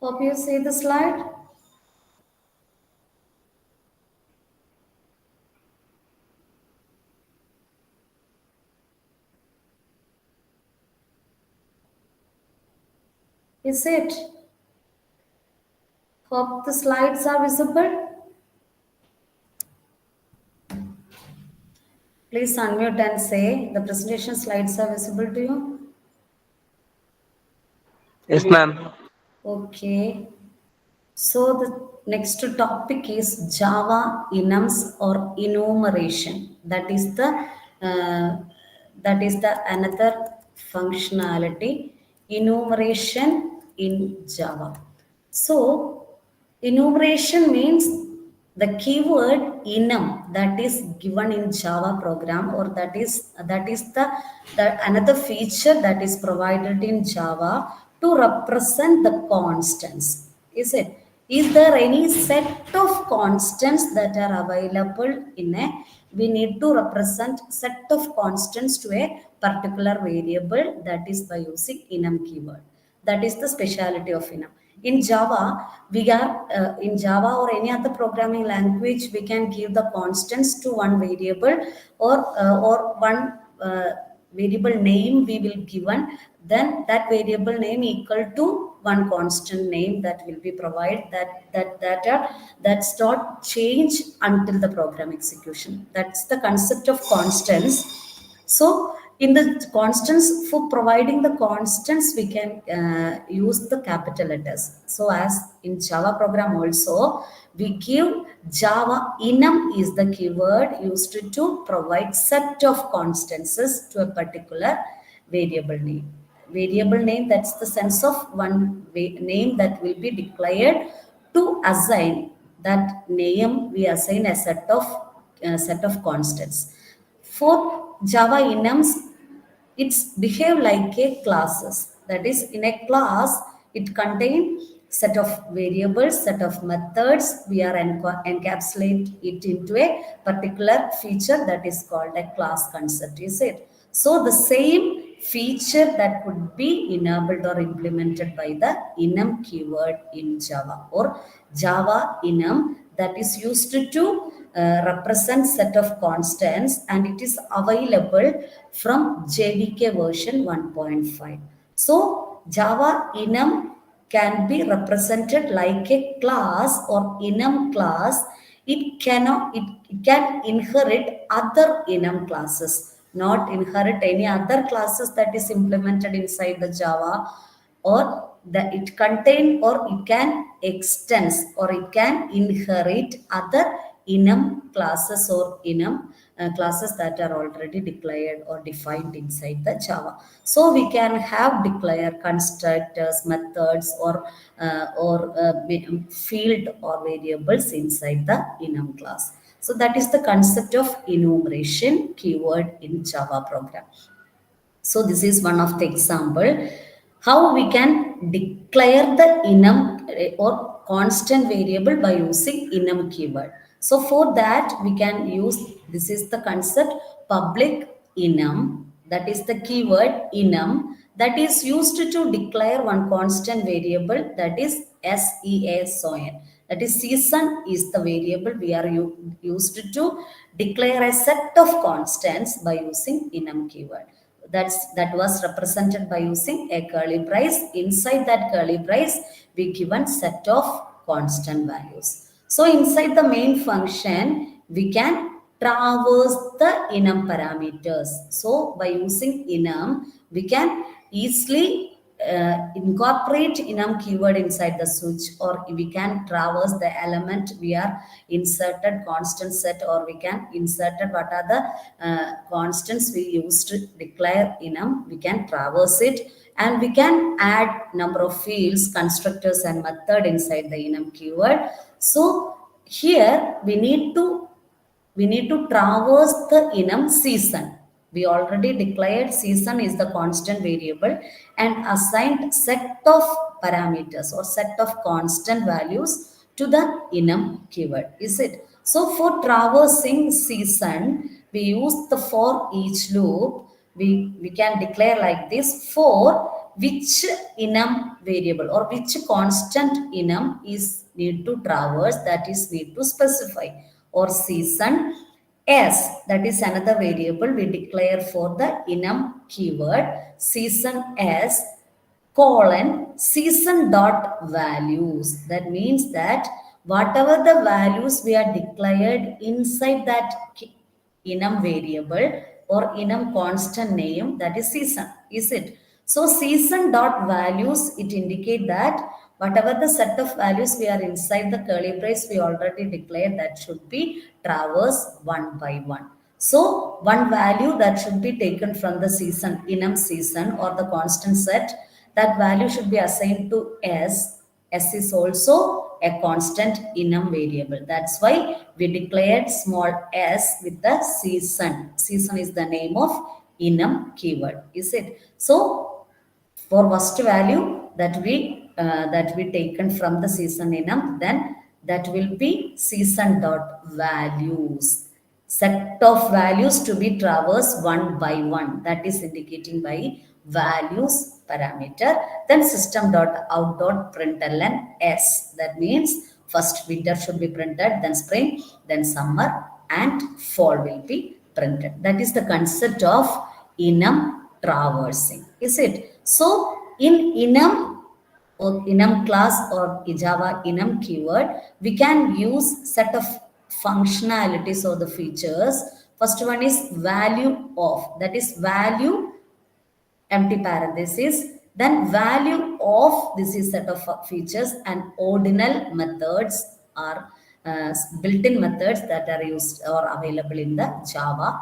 Hope you see the slide. Is it? Hope the slides are visible. Please unmute and say the presentation slides are visible to you. Yes, ma'am. Okay. So the next topic is Java enums or enumeration. Uh, that is the another functionality, enumeration in Java. So enumeration means the keyword enum that is given in Java program, or that is the another feature that is provided in Java to represent the constants. Is it? Is there any set of constants that are available in a? We need to represent set of constants to a particular variable, that is by using enum keyword. That is the speciality of enum. In Java, we are in Java or any other programming language, we can give the constants to one variable, or one variable name we will given. Then that variable name equal to one constant name that will be provided, that's not change until the program execution. That's the concept of constants. So in the constants, for providing the constants, we can use the capital letters. So as in Java program also, we give Java enum is the keyword used to provide set of constants to a particular variable name. Variable name, that's the sense of one name that will be declared. To assign that name, we assign a set of constants. For Java enums, it's behave like a classes. That is, in a class, it contains set of variables, set of methods. We are encapsulate it into a particular feature that is called a class concept. Is it? So the same feature that could be enabled or implemented by the enum keyword in Java, or Java enum, that is used to represent set of constants, and it is available from JDK version 1.5. So Java enum can be represented like a class or enum class. It can inherit other enum classes, not inherit any other classes that is implemented inside the Java, or that it contain, or it can extends, or it can inherit other enum classes or enum classes that are already declared or defined inside the Java. So we can have declare constructors, methods, or field or variables inside the enum class. So that is the concept of enumeration keyword in Java program. So this is one of the example how we can declare the enum or constant variable by using enum keyword. So for that we can use, this is the concept, public enum, that is the keyword enum, that is used to declare one constant variable, that is SEA. That is season is the variable we are used to declare a set of constants by using enum keyword. That was represented by using a curly brace. Inside that curly brace, we given set of constant values. So inside the main function, we can traverse the enum parameters. So by using enum, we can easily incorporate enum keyword inside the switch, or we can traverse the element we are inserted constant set, or we can inserted what are the constants we use to declare enum. We can traverse it, and we can add number of fields, constructors, and method inside the enum keyword. So here we need to traverse the enum season. We already declared season is the constant variable and assigned set of parameters or set of constant values to the enum keyword. Is it? So for traversing season, we use the for each loop. We can declare like this: for which enum variable or which constant enum is need to traverse, that is need to specify. Or season s, that is another variable we declare for the enum keyword. Season s colon season dot values. That means that whatever the values we are declared inside that enum variable or enum constant name, that is season, is it? So season dot values, it indicate that whatever the set of values we are inside the curly brace we already declared, that should be traversed one by one. So one value that should be taken from the season enum season or the constant set, that value should be assigned to s. S is also a constant enum variable. That's why we declared small s with the season. Season is the name of enum keyword, is it? So for first value that we taken from the season enum, then that will be season dot values, set of values to be traversed one by one, that is indicating by values parameter. Then system dot out dot println s, that means first winter should be printed, then spring, then summer, and fall will be printed. That is the concept of enum traversing, is it? So in enum or enum class or Java enum keyword, we can use set of functionalities or the features. First one is value of, that is value empty parenthesis, then value of, this is set of features, and ordinal methods are built-in methods that are used or available in the Java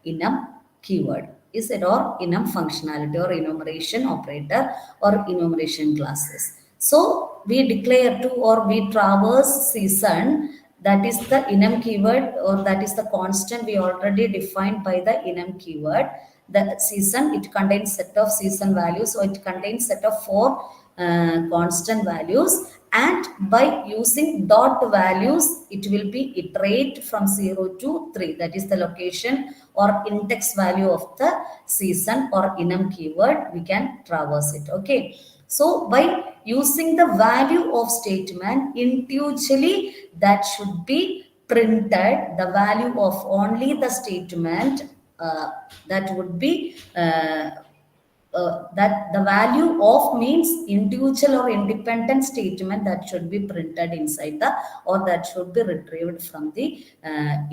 enum keyword, is it? Or enum functionality or enumeration operator or enumeration classes. So we declare to or we traverse season, that is the enum keyword or that is the constant we already defined by the enum keyword. The season, it contains set of season values, so it contains set of four constant values, and by using dot values it will be iterate from 0 to 3, that is the location or index value of the season or enum keyword, we can traverse it. Okay, so by using the value of statement individually, that should be printed, the value of only the statement, that would be that the value of means individual or independent statement, that should be printed inside the or that should be retrieved from the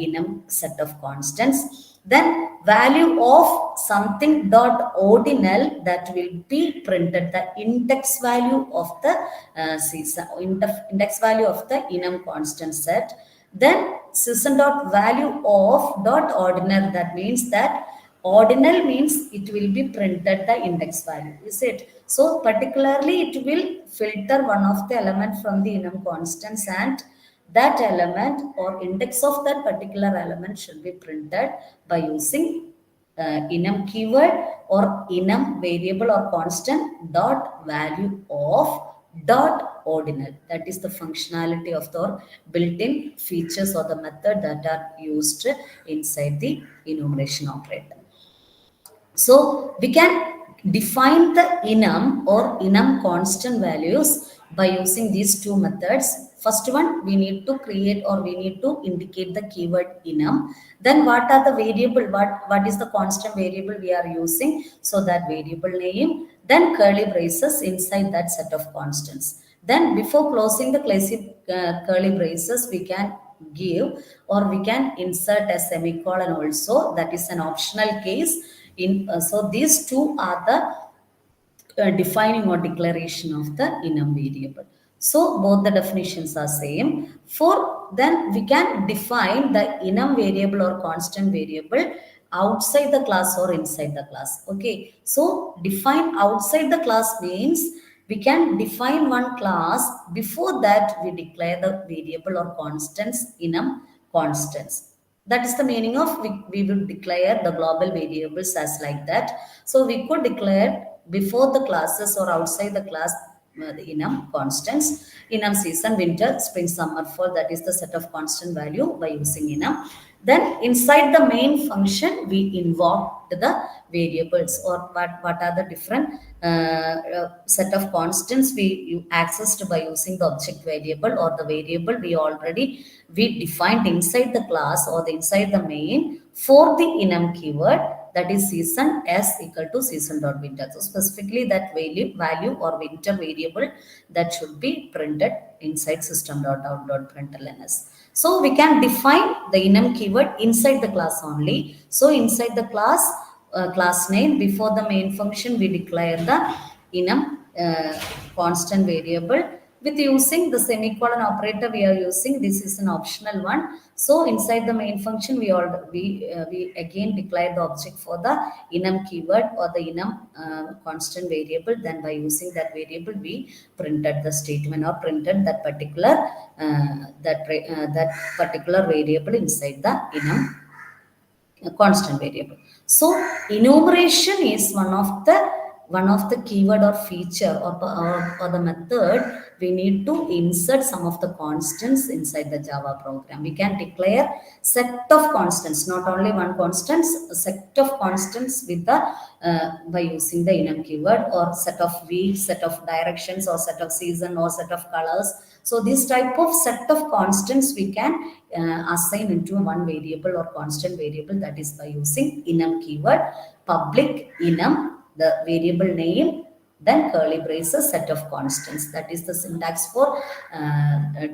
enum set of constants. Then value of something dot ordinal, that will be printed, the index value of the season, index value of the enum constant set. Then season dot value of dot ordinal, that means that ordinal means it will be printed the index value, is it? So particularly it will filter one of the element from the enum constants, and that element or index of that particular element should be printed by using enum keyword or enum variable or constant dot value of dot ordinal. That is the functionality of the built-in features or the method that are used inside the enumeration operator. So we can define the enum or enum constant values by using these two methods. First one, we need to create or we need to indicate the keyword enum. Then what are the variable, what is the constant variable we are using? So that variable name, then curly braces inside that set of constants. Then before closing the curly braces, we can give or we can insert a semicolon also. That is an optional case. So these two are the defining or declaration of the enum variable. So both the definitions are same. For then we can define the enum variable or constant variable outside the class or inside the class. Okay, so define outside the class means we can define one class, before that we declare the variable or constants enum constants. That is the meaning of we will declare the global variables as like that. So we could declare before the classes or outside the class the enum constants, enum season, winter, spring, summer, fall, that is the set of constant value by using enum. Then inside the main function, we invoked the variables, or what are the different set of constants you accessed by using the object variable or the variable we defined inside the class or the inside the main for the enum keyword, that is season s equal to season dot winter. So specifically that value or winter variable that should be printed inside system dot out dot printlns. So we can define the enum keyword inside the class only. So inside the class name, before the main function, we declare the enum constant variable with using the semicolon operator. We are using, this is an optional one. So inside the main function, we again declare the object for the enum keyword or the enum constant variable. Then by using that variable, we printed the statement or printed that that particular variable inside the enum a constant variable. So enumeration is one of the keyword or feature or the method we need to insert some of the constants inside the Java program. We can declare set of constants, not only one constants, a set of constants with the by using the enum keyword, or set of weeks, set of directions, or set of season, or set of colors. So this type of set of constants we can assign into one variable or constant variable, that is by using enum keyword, public enum, the variable name, then curly braces, set of constants. That is the syntax for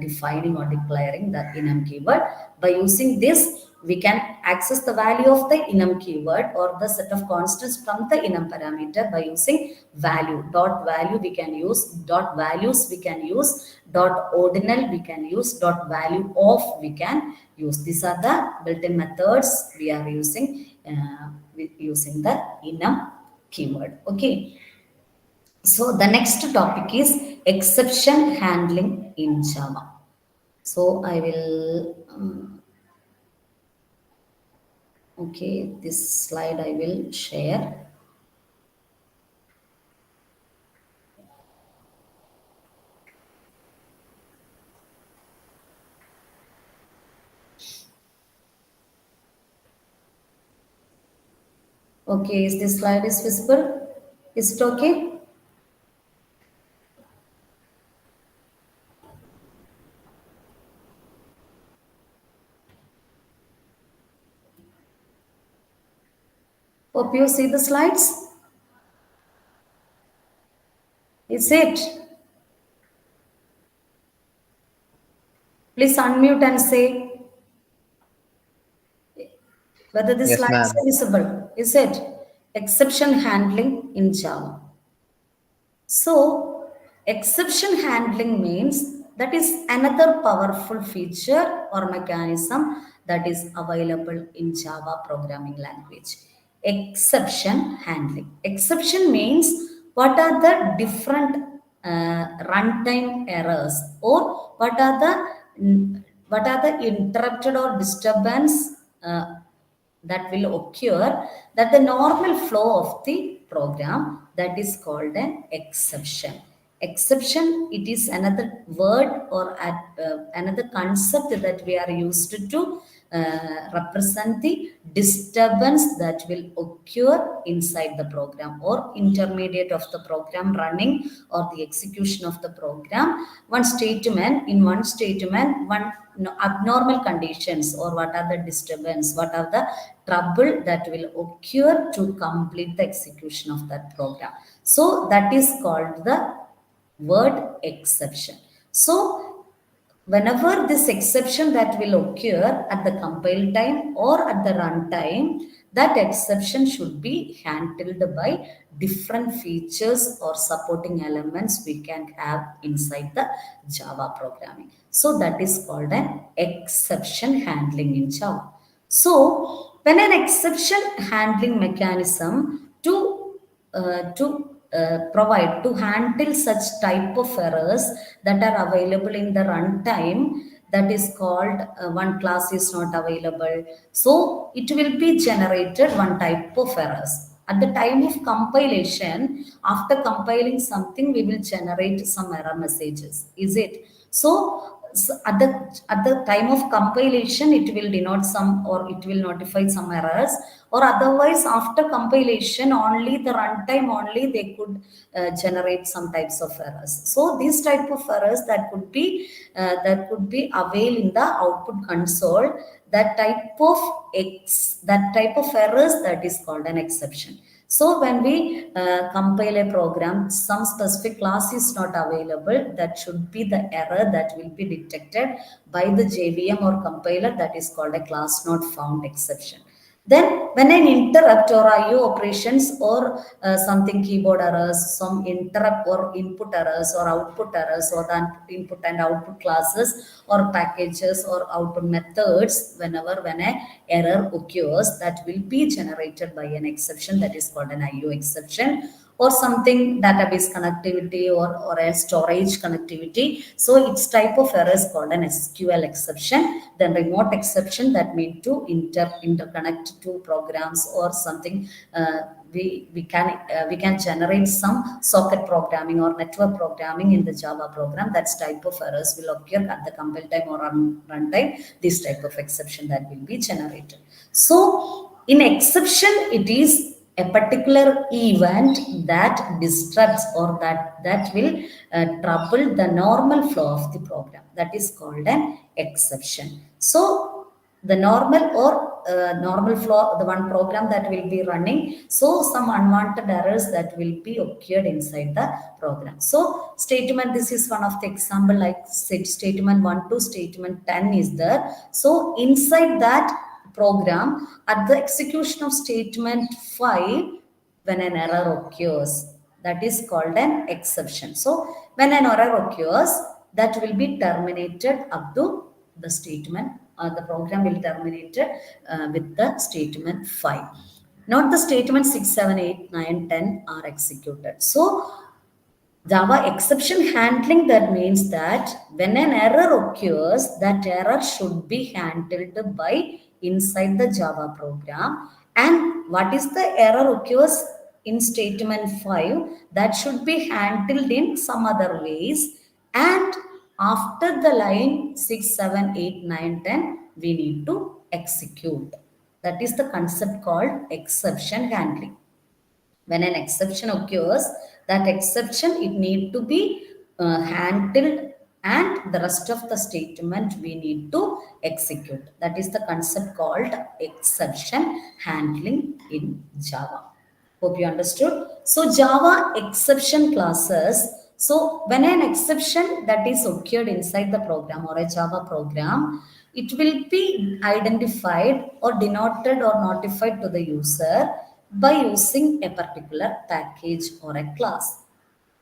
defining or declaring the enum keyword. By using this, we can access the value of the enum keyword or the set of constants from the enum parameter by using value. Dot value we can use, dot values we can use, dot ordinal we can use, dot value of we can use. These are the built-in methods we are using using the enum keyword. Okay. So the next topic is exception handling in Java. So I will, okay, this slide I will share. Okay, is this slide is visible? Is it okay? Hope you see the slides. Is it? Please unmute and say whether the Yes, slides are ma'am. visible. Is it? Exception handling in Java. So, exception handling means that is another powerful feature or mechanism that is available in Java programming language. Exception handling. Exception means what are the different runtime errors, or what are the interrupted or disturbance that will occur, that the normal flow of the program, that is called an exception. Exception, it is another word or another concept that we are used to represent the disturbance that will occur inside the program or intermediate of the program running or the execution of the program. One abnormal conditions, or what are the disturbance, what are the trouble that will occur to complete the execution of that program. So that is called the word exception. So whenever this exception that will occur at the compile time or at the run time, that exception should be handled by different features or supporting elements we can have inside the Java programming. So that is called an exception handling in Java. So when an exception handling mechanism to provide to handle such type of errors that are available in the runtime, that is called one class is not available, so it will be generated one type of errors at the time of compilation. After compiling something, we will generate some error messages, is it? So at the time of compilation, it will denote some, or it will notify some errors, or otherwise after compilation only, the runtime only, they could generate some types of errors. So these type of errors that could be availed in the output console, that type of errors, that is called an exception. So when we compile a program, some specific class is not available, that should be the error that will be detected by the JVM or compiler, that is called a class not found exception. Then when an interrupt or IO operations, or something keyboard errors, some interrupt or input errors or output errors, or the input and output classes or packages or output methods, when a error occurs, that will be generated by an exception, that is called an IO exception, or something database connectivity, or a storage connectivity. So its type of error is called an SQL exception. Then remote exception, that mean to interconnect two programs or something. We can generate some socket programming or network programming in the Java program. That type of errors will occur at the compile time or runtime. This type of exception that will be generated. So in exception, it is a particular event that disrupts, or that will trouble the normal flow of the program. That is called an exception. So the normal flow, the one program that will be running, so some unwanted errors that will be occurred inside the program. So statement, this is one of the example, like statement 1 to statement 10 is there. So inside that program, at the execution of statement 5, when an error occurs, that is called an exception. So when an error occurs, that will be terminated up to the statement, the program will terminate with the statement 5. Not the statement 6, 7, 8, 9, 10 are executed. So Java exception handling, that means that when an error occurs, that error should be handled by inside the Java program. And what is the error occurs in statement 5, that should be handled in some other ways. And after the line 6, 7, 8, 9, 10, we need to execute. That is the concept called exception handling. When an exception occurs, that exception, it need to be handled, and the rest of the statement we need to execute. That is the concept called exception handling in Java. Hope you understood. So Java exception classes, so when an exception that is occurred inside the program or a Java program, it will be identified or denoted or notified to the user by using a particular package or a class.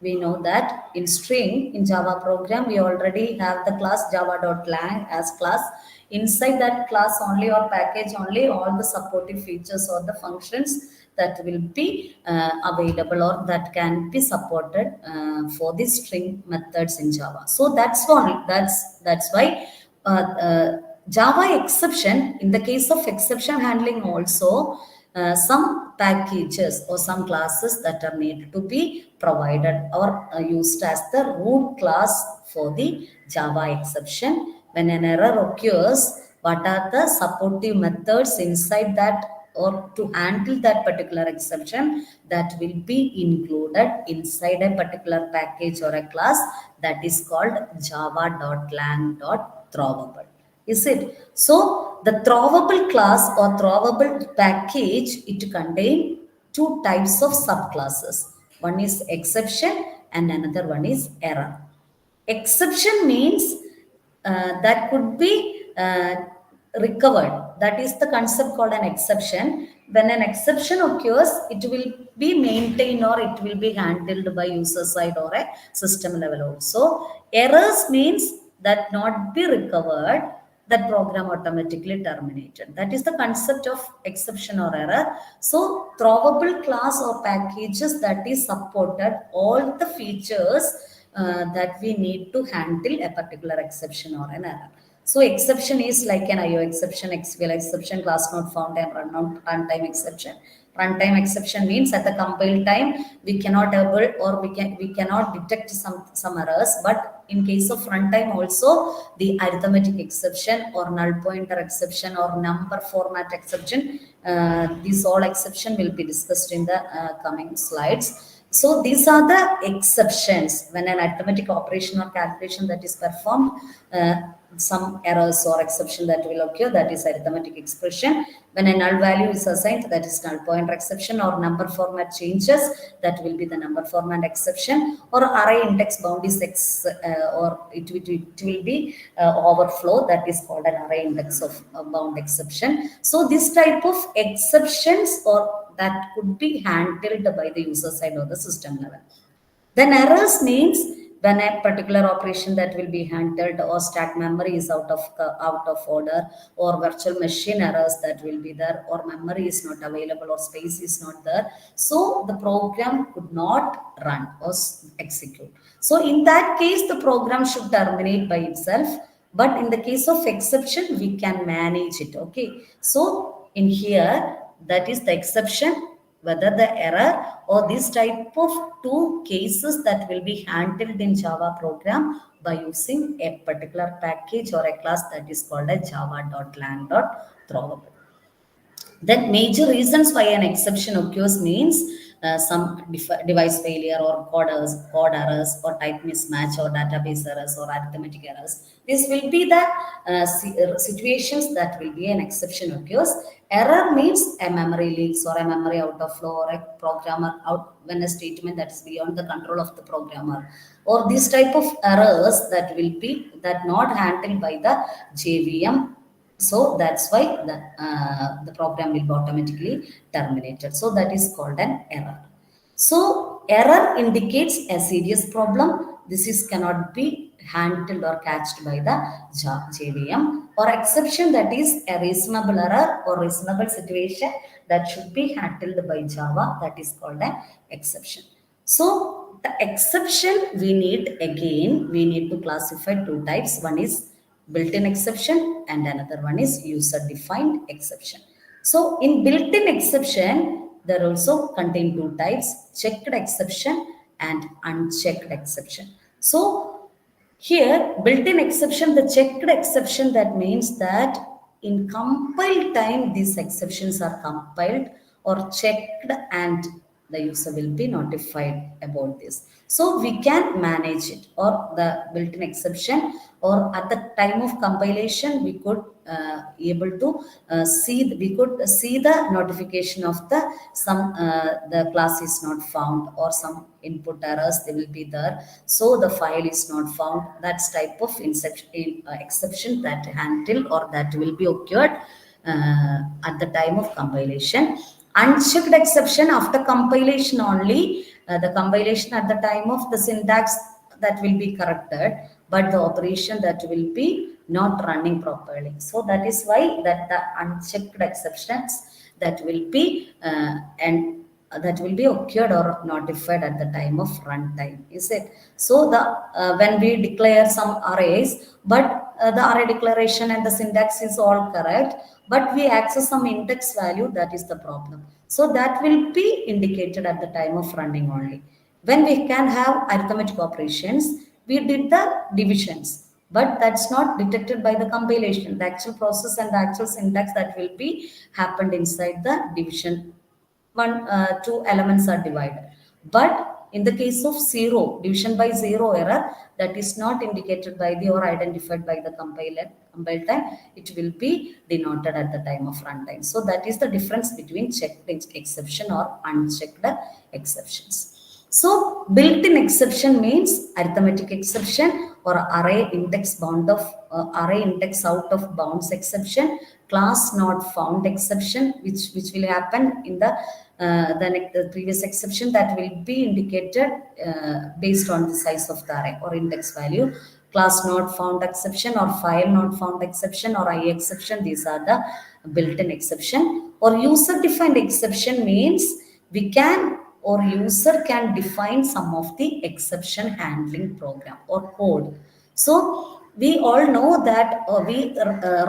We know that in string, in Java program, we already have the class java.lang as class. Inside that class only or package only, all the supportive features or the functions that will be available, or that can be supported for the string methods in Java. So that's why Java exception, in the case of exception handling also, some packages or some classes that are needed to be provided or used as the root class for the Java exception. When an error occurs, what are the supportive methods inside that, or to handle that particular exception, that will be included inside a particular package or a class, that is called java.lang.throwable. Is it? So the throwable class or throwable package, it contains two types of subclasses. One is exception and another one is error. Exception means that could be recovered. That is the concept called an exception. When an exception occurs, it will be maintained or it will be handled by user side or a system level also. Errors means that not be recovered, that program automatically terminated. That is the concept of exception or error. So throwable class or packages that is supported all the features that we need to handle a particular exception or an error. So exception is like an IO exception, XML exception, class not found, and runtime exception. Runtime exception means at the compile time we cannot able or we cannot detect some errors, but in case of runtime also the arithmetic exception or null pointer exception or number format exception, these all exception will be discussed in the coming slides. So these are the exceptions when an arithmetic operation or calculation that is performed, some errors or exception that will occur, that is arithmetic expression. When a null value is assigned, that is null pointer exception, or number format changes, that will be the number format exception, or array index bound is or it will be overflow, that is called an array index of bound exception. So this type of exceptions or that could be handled by the user side or the system level. Then errors means when a particular operation that will be handled or stack memory is out of order, or virtual machine errors that will be there, or memory is not available or space is not there. So the program could not run or execute. So in that case, the program should terminate by itself. But in the case of exception, we can manage it. Okay. So in here, that is the exception, whether the error or this type of two cases that will be handled in Java program by using a particular package or a class that is called a java.lang.throwable. Then major reasons why an exception occurs means some device failure or code errors or type mismatch or database errors or arithmetic errors. This will be the situations that will be an exception occurs. Error means a memory leaks or a memory out of flow or a programmer out when a statement that is beyond the control of the programmer, or this type of errors that will be that not handled by the JVM. So that's why the program will be automatically terminated. So that is called an error. So error indicates a serious problem. This is cannot be handled or catched by the JVM, or exception, that is a reasonable error or reasonable situation that should be handled by Java, that is called an exception. So the exception we need to classify two types. One is built-in exception and another one is user-defined exception. So in built-in exception, there also contain two types, checked exception and unchecked exception. So here, built-in exception, the checked exception, that means that in compile time, these exceptions are compiled or checked and the user will be notified about this. So we can manage it, or the built-in exception, or at the time of compilation, we could able to we could see the notification of the class is not found, or some input errors they will be there, so the file is not found. That's type of exception that handle or that will be occurred at the time of compilation. Unchecked exception after compilation only, the compilation at the time of the syntax that will be corrected, but the operation that will be not running properly. So that is why that the unchecked exceptions that will be and that will be occurred or notified at the time of runtime, is it? So the when we declare some arrays, but the array declaration and the syntax is all correct, but we access some index value, that is the problem. So that will be indicated at the time of running only. When we can have arithmetic operations, we did the divisions, but that's not detected by the compilation. The actual process and the actual syntax that will be happened inside the division. Two elements are divided. But in the case of zero, division by zero error, that is not indicated by the or identified by the compile time, it will be denoted at the time of runtime. So that is the difference between checked exception or unchecked exceptions. So built-in exception means arithmetic exception or array index array index out of bounds exception, class not found exception, which will happen in the previous exception that will be indicated based on the size of the array or index value. Class not found exception or file not found exception or I exception, these are the built-in exception. Or user-defined exception means we can or user can define some of the exception handling program or code. So we all know that we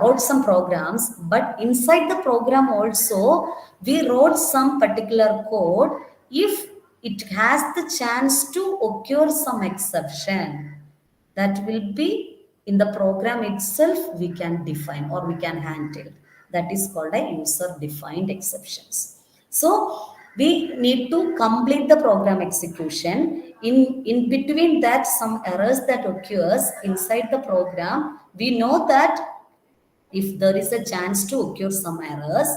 wrote some programs, but inside the program also we wrote some particular code. If it has the chance to occur some exception, that will be in the program itself we can define or we can handle. That is called a user defined exceptions. So we need to complete the program execution. In between that, some errors that occurs inside the program, we know that if there is a chance to occur some errors,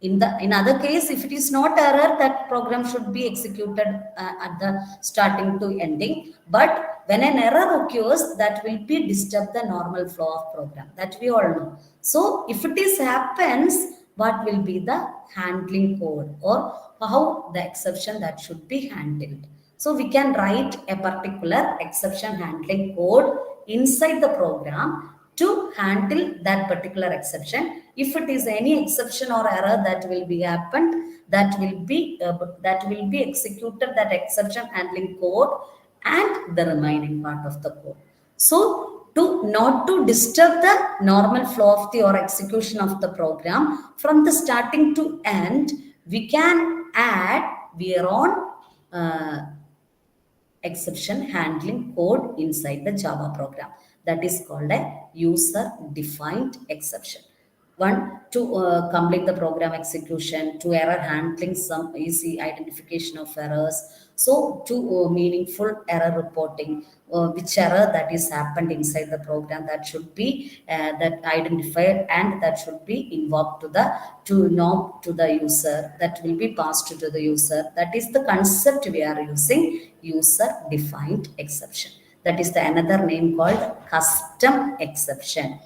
in other case, if it is not error, that program should be executed at the starting to ending. But when an error occurs, that will be disturb the normal flow of program, that we all know. So if it is happens, what will be the handling code or how the exception that should be handled? So we can write a particular exception handling code inside the program to handle that particular exception. If it is any exception or error that will be happened, that will be executed, that exception handling code and the remaining part of the code. So to not to disturb the normal flow of the or execution of the program from the starting to end, we can add our own exception handling code inside the Java program. That is called a user defined exception. One, to complete the program execution, to error handling, some easy identification of errors. So to meaningful error reporting, which error that is happened inside the program, that should be that identified and that should be invoked to know to the user, that will be passed to the user. That is the concept we are using, user defined exception. That is the another name called custom exception,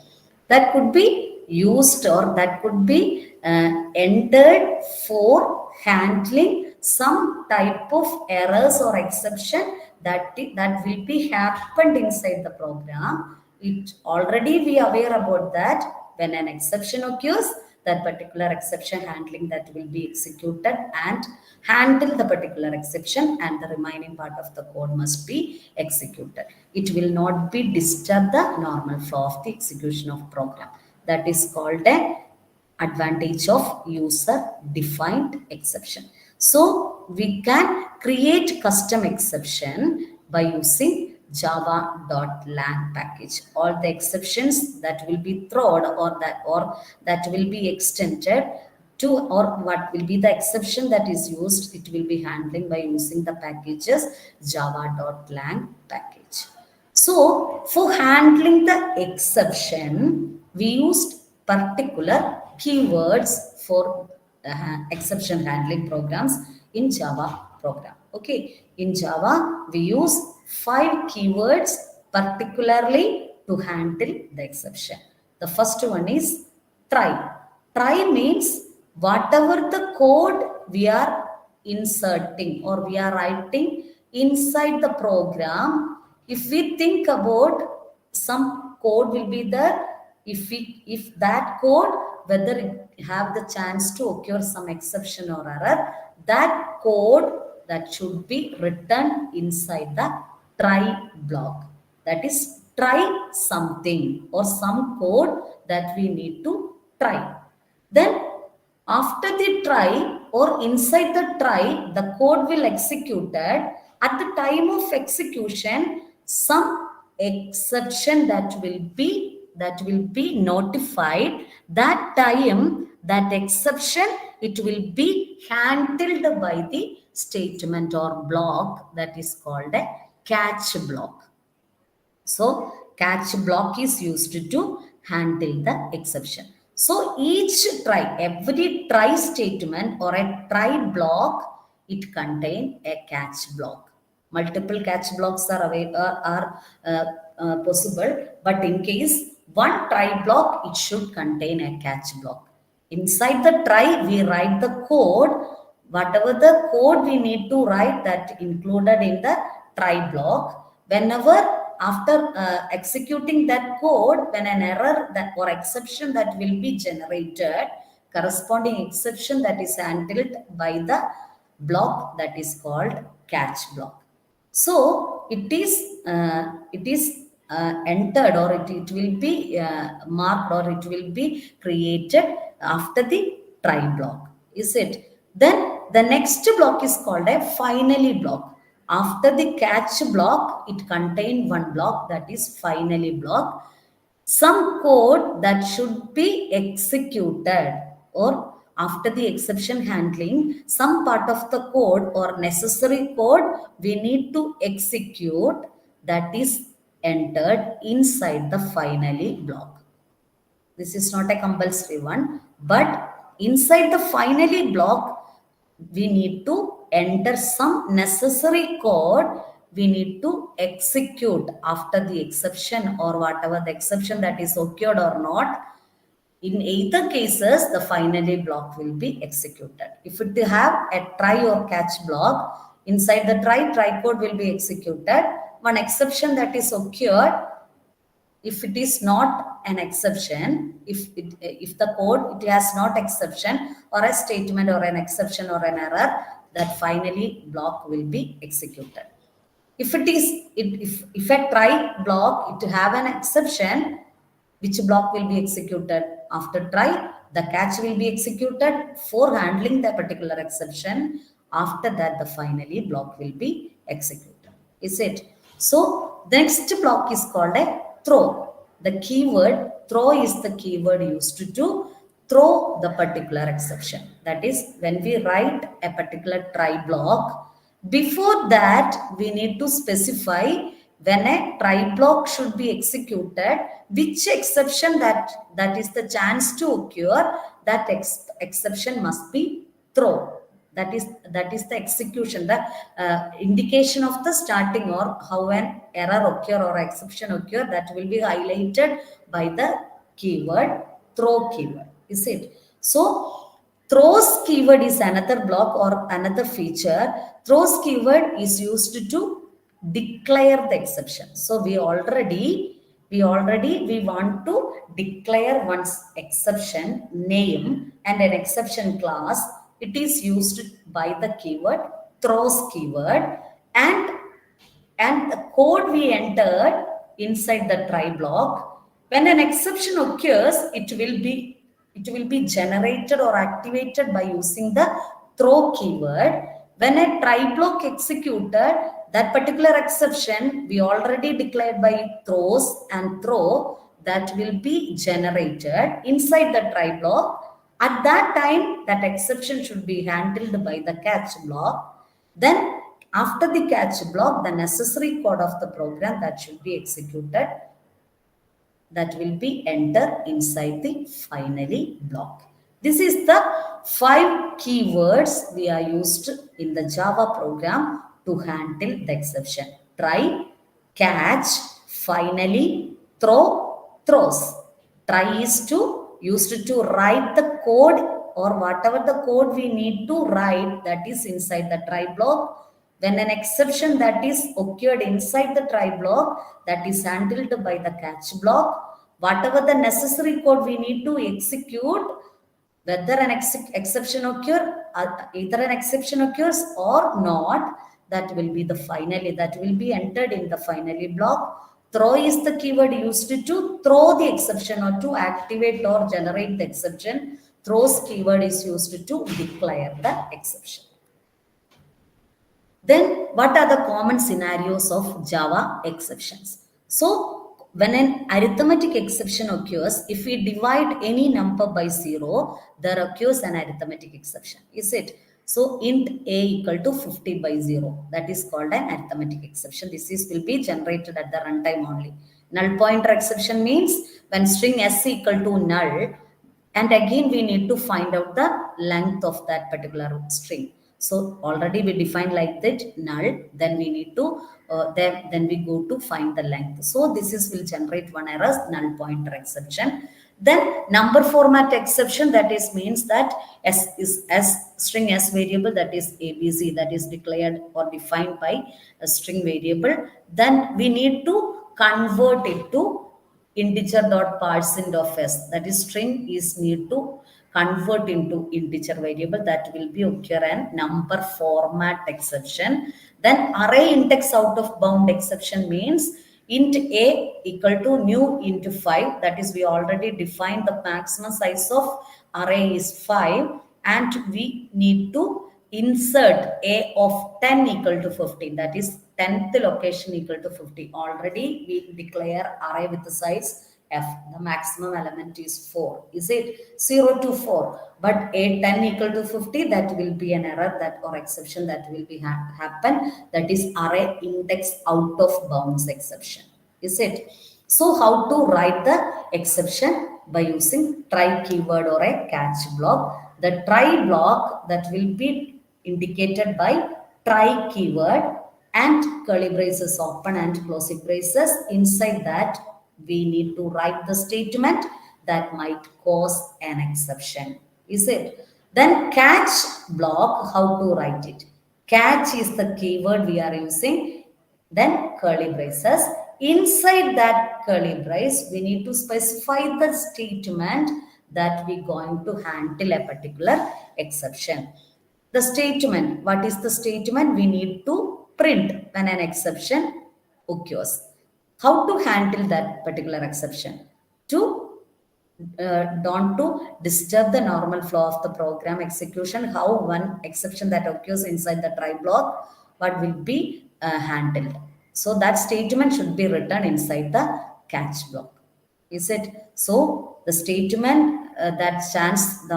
that could be used or that could be entered for handling some type of errors or exception that will be happened inside the program. It already we are aware about that when an exception occurs, that particular exception handling that will be executed and handle the particular exception, and the remaining part of the code must be executed. It will not be disturb the normal flow of the execution of program. That is called a advantage of user defined exception. So we can create custom exception by using java.lang package. All the exceptions that will be thrown or that will be extended to, or what will be the exception that is used, it will be handling by using the packages java.lang package. So for handling the exception, we used particular keywords for exception handling programs in Java program. Okay, in Java, we use 5 keywords particularly to handle the exception. The first one is try. Try means whatever the code we are inserting or we are writing inside the program, if we think about some code will be there, if that code whether it have the chance to occur some exception or error, that code that should be written inside the try block. That is try something or some code that we need to try. Then after the try or inside the try, the code will executed. At the time of execution, some exception that will be notified. That time, that exception, it will be handled by the statement or block that is called a catch block. So catch block is used to handle the exception. So every try statement or a try block, it contain a catch block. Multiple catch blocks are possible, but in case one try block, it should contain a catch block. Inside the try, we write the code, whatever the code we need to write that included in the try block. Whenever after executing that code, when an error that or exception that will be generated, corresponding exception that is handled by the block that is called catch block. So it is entered, or it will be marked, or it will be created after the try block. Is it? Then the next block is called a finally block. After the catch block, it contains one block, that is finally block. Some code that should be executed, or after the exception handling, some part of the code or necessary code we need to execute, that is entered inside the finally block. This is not a compulsory one, but inside the finally block, we need to enter some necessary code we need to execute after the exception, or whatever the exception that is occurred or not. In either cases, the finally block will be executed. If it have a try or catch block, inside the try code will be executed. One exception that is occurred, if it is not an exception, if the code it has not exception or a statement or an exception or an error, that finally block will be executed. If it is, if a try block it have an exception, which block will be executed after try? The catch will be executed for handling the particular exception. After that, the finally block will be executed. Is it? So the next block is called a throw. The keyword throw is the keyword used to throw the particular exception. That is, when we write a particular try block, before that we need to specify when a try block should be executed, which exception that is the chance to occur, that exception must be thrown. That is the execution, the indication of the starting, or how an error occur or exception occur, that will be highlighted by the keyword throw keyword. Is it? So throws keyword is another block or another feature. Throws keyword is used to declare the exception. So we want to declare one's exception name and an exception class. It is used by the keyword throws keyword, and the code we entered inside the try block, when an exception occurs, it will be generated or activated by using the throw keyword. When a try block executed, that particular exception we already declared by throws and throw, that will be generated inside the try block. At that time, that exception should be handled by the catch block. Then after the catch block, the necessary code of the program that should be executed, that will be entered inside the finally block. This is the 5 keywords we are used in the Java program to handle the exception. Try, catch, finally, throw, throws. Try is used to write the code, or whatever the code we need to write, that is inside the try block. When an exception that is occurred inside the try block, that is handled by the catch block. Whatever the necessary code we need to execute, whether an exception occur, either an exception occurs or not, that will be the finally, that will be entered in the finally block. Throw is the keyword used to throw the exception or to activate or generate the exception. Throws keyword is used to declare the exception. Then, what are the common scenarios of Java exceptions? So, when an arithmetic exception occurs, if we divide any number by 0, there occurs an arithmetic exception. Is it? So, int a equal to 50 by 0. That is called an arithmetic exception. This will be generated at the runtime only. Null pointer exception means when string s equal to null, and again we need to find out the length of that particular string. So already we define like that null, then we need to then we go to find the length. So this is will generate one error, null pointer exception. Then number format exception, that is means that s is s string s variable, that is abc, that is declared or defined by a string variable. Then we need to convert it to integer dot parseInt of s, that is string is need to convert into integer variable, that will be occur an number format exception. Then array index out of bound exception means int a equal to new into 5, that is we already defined the maximum size of array is 5, and we need to insert a of 10 equal to 15, that is 10th location equal to 50. Already we declare array with the size f, the maximum element is 4, is it 0 to 4, but a 10 equal to 50, that will be an error, that or exception that will be happen, that is array index out of bounds exception, is it? So how to write the exception? By using try keyword or a catch block. The try block that will be indicated by try keyword and curly braces open and closing braces. Inside that we need to write the statement that might cause an exception, is it? Then catch block, how to write it? Catch is the keyword we are using, then curly braces. Inside that curly brace we need to specify the statement that we going to handle a particular exception. The statement, what is the statement? We need to print when an exception occurs. How to handle that particular exception? To don't to disturb the normal flow of the program execution, how one exception that occurs inside the try block, what will be handled. So that statement should be written inside the catch block, is it? So the statement that chance the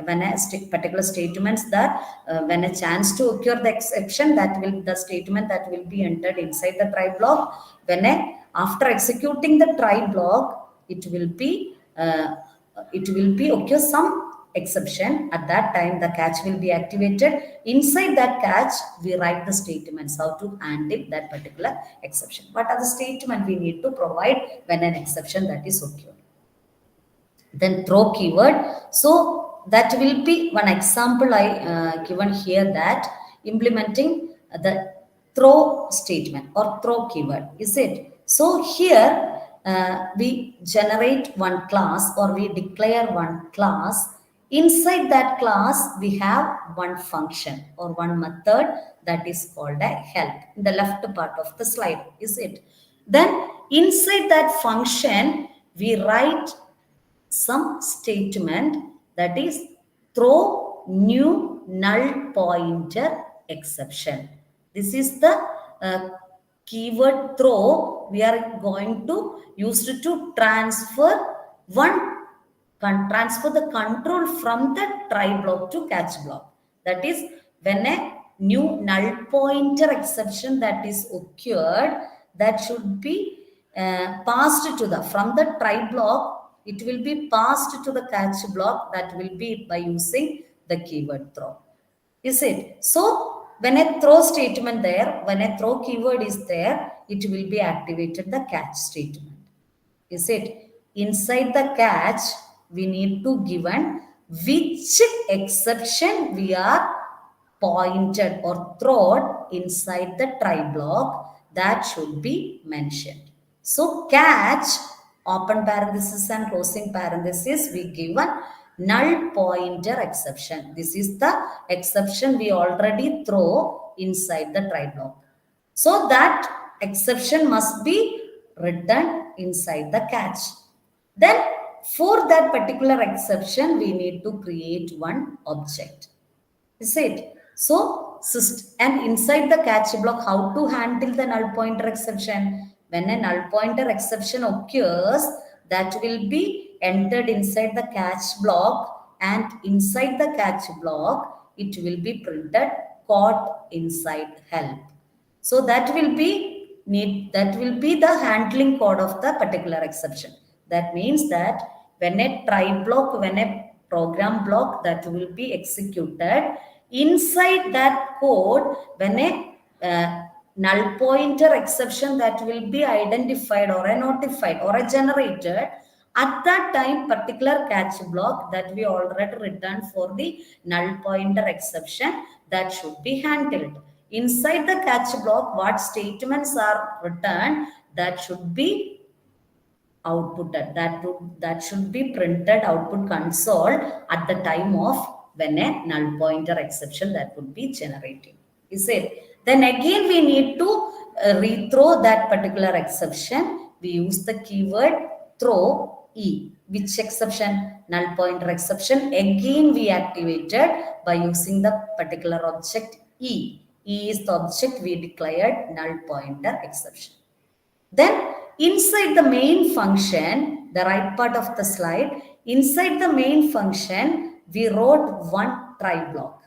when a particular statements that when a chance to occur the exception, that will the statement that will be entered inside the try block. When a after executing the try block, it will be occur some exception. At that time the catch will be activated. Inside that catch we write the statements how to handle that particular exception. What are the statement we need to provide when an exception that is occurred? Then throw keyword, so that will be one example I given here, that implementing the throw statement or throw keyword, is it? So here we generate one class or we declare one class. Inside that class we have one function or one method that is called a help in the left part of the slide, is it? Then inside that function we write some statement that is throw new null pointer exception. This is the keyword throw we are going to use it to transfer transfer the control from the try block to catch block. That is, when a new null pointer exception that is occurred, that should be passed to the from the try block, it will be passed to the catch block, that will be by using the keyword throw, is it? So when a throw statement there, when a throw keyword is there, it will be activated the catch statement, is it? Inside the catch we need to given which exception we are pointed or thrown inside the try block, that should be mentioned. So catch open parenthesis and closing parenthesis, we given null pointer exception. This is the exception we already throw inside the try block. So that exception must be written inside the catch. Then for that particular exception, we need to create one object. Is it? So, and inside the catch block, how to handle the null pointer exception? When a null pointer exception occurs, that will be entered inside the catch block, and inside the catch block, it will be printed caught inside help. So that will be the handling code of the particular exception. That means that when a try block, when a program block that will be executed, inside that code, when a null pointer exception that will be identified or a notified or a generated, at that time particular catch block that we already written for the null pointer exception, that should be handled. Inside the catch block, what statements are written, that should be outputted, that should be printed output console at the time of when a null pointer exception that would be generating, is it? Then again we need to rethrow that particular exception, we use the keyword throw E. Which exception? Null pointer exception. Again, we activated by using the particular object E. E is the object we declared null pointer exception. Then inside the main function, the right part of the slide, inside the main function, we wrote one try block.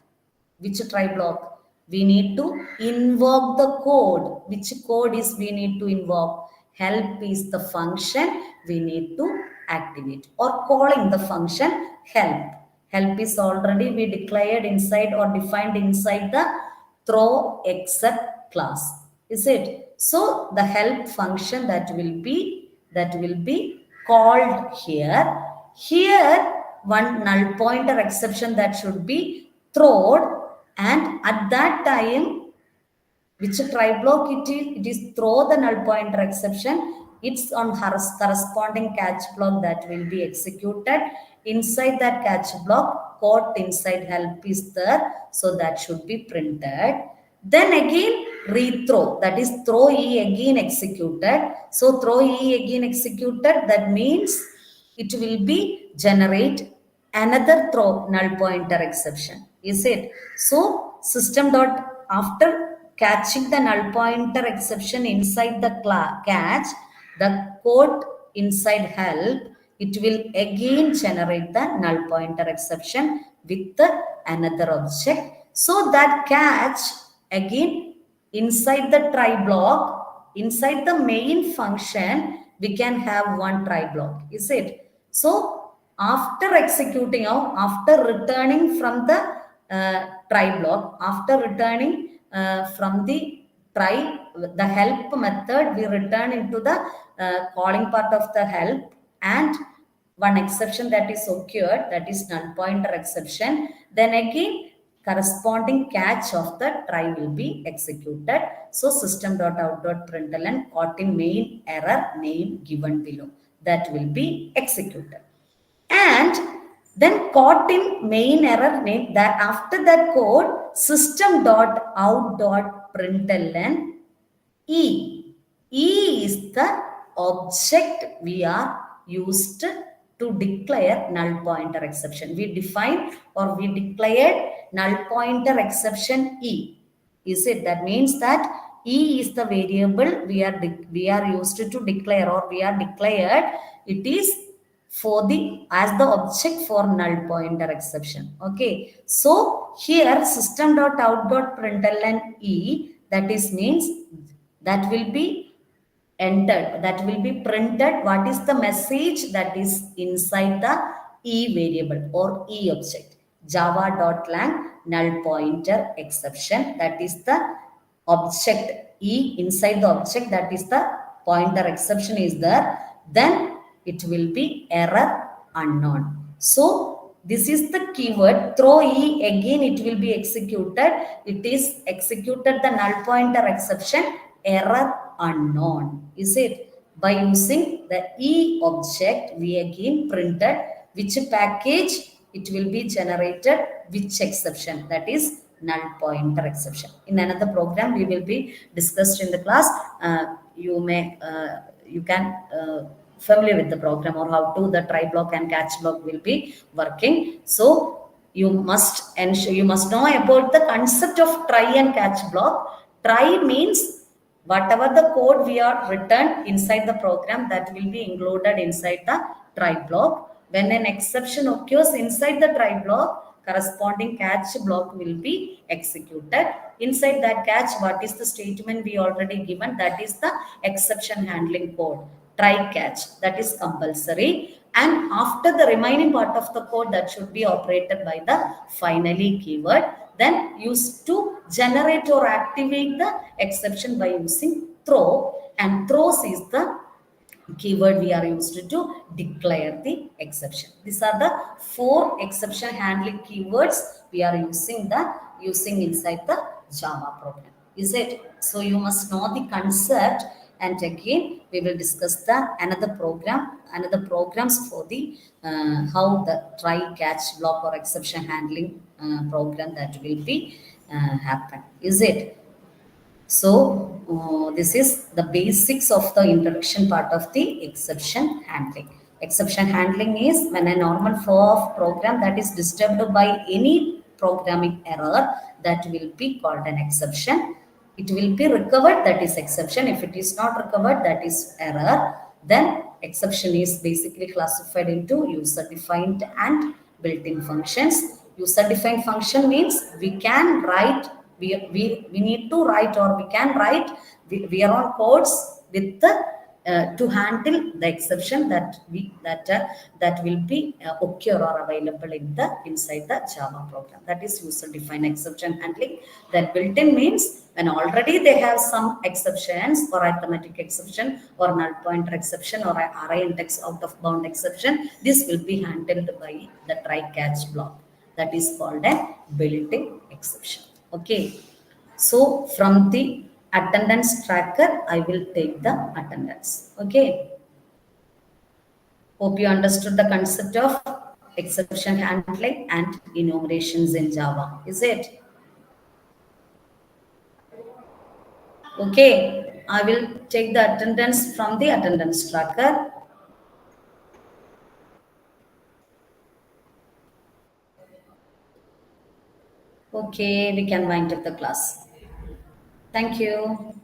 Which try block? We need to invoke the code. Which code is we need to invoke? Help is the function we need to activate, or calling the function help. Help is already we declared inside or defined inside the throw except class. Is it? So the help function that will be called here. Here one null pointer exception that should be thrown, and at that time, which try block it is throw the null pointer exception. It's on corresponding catch block that will be executed. Inside that catch block, code inside help is there, so that should be printed. Then again, rethrow, that is throw E again executed. So throw E again executed, that means it will be generate another throw null pointer exception. Is it? So system dot after catching the null pointer exception inside the catch, the code inside help, it will again generate the null pointer exception with another object. So that catch again inside the try block, inside the main function, we can have one try block. Is it? So after executing out, after returning from the try block, after returning from the try, the help method, we return into the calling part of the help, and one exception that is occurred, that is null pointer exception. Then again, corresponding catch of the try will be executed. So system.out.println caught in main error name given below, that will be executed. And then caught in main error name, that after that code, system.out.println E. E is the object we are used to declare null pointer exception. We define or we declared null pointer exception E. Is it? That means that E is the variable we are used to declare, or we are declared. It is for the as the object for null pointer exception. Okay. So here system.out.println E, that is means that will be entered, that will be printed. What is the message that is inside the E variable or E object? Java.lang null pointer exception, that is the object E inside the object, that is the pointer exception is there. Then it will be error unknown. So this is the keyword throw E, again it will be executed. It is executed the null pointer exception error unknown. Is it? By using the E object, we again printed which package it will be generated, which exception, that is null pointer exception. In another program we will be discussed in the class. You can familiar with the program, or how to the try block and catch block will be working. So you must ensure, you must know about the concept of try and catch block. Try means whatever the code we are written inside the program, that will be included inside the try block. When an exception occurs inside the try block, corresponding catch block will be executed. Inside that catch, what is the statement we already given? That is the exception handling code. Try catch, that is compulsory. And after the remaining part of the code, that should be operated by the finally keyword, then used to generate or activate the exception by using throw. And throws is the keyword we are used to declare the exception. These are the 4 exception handling keywords we are using inside the Java program. Is it? So you must know the concept, and again we will discuss another programs for the how the try catch block or exception handling program that will be happen. Is it? So this is the basics of the introduction part of the exception handling. Exception handling is when a normal flow of program that is disturbed by any programming error, that will be called an exception. It will be recovered, that is exception. If it is not recovered, that is error. Then exception is basically classified into user defined and built-in functions. User defined function means we can write, we need to write, or we can write, we are on codes with the to handle the exception that will be occur or available in the inside the Java program. That is user defined exception handling. Then built-in means when already they have some exceptions, or arithmetic exception, or null pointer exception, or array index out of bound exception, this will be handled by the try catch block. That is called a built-in exception. Okay. So from the attendance tracker, I will take the attendance. Okay. Hope you understood the concept of exception handling and enumerations in Java. Is it? Okay. I will take the attendance from the attendance tracker. Okay, we can wind up the class. Thank you.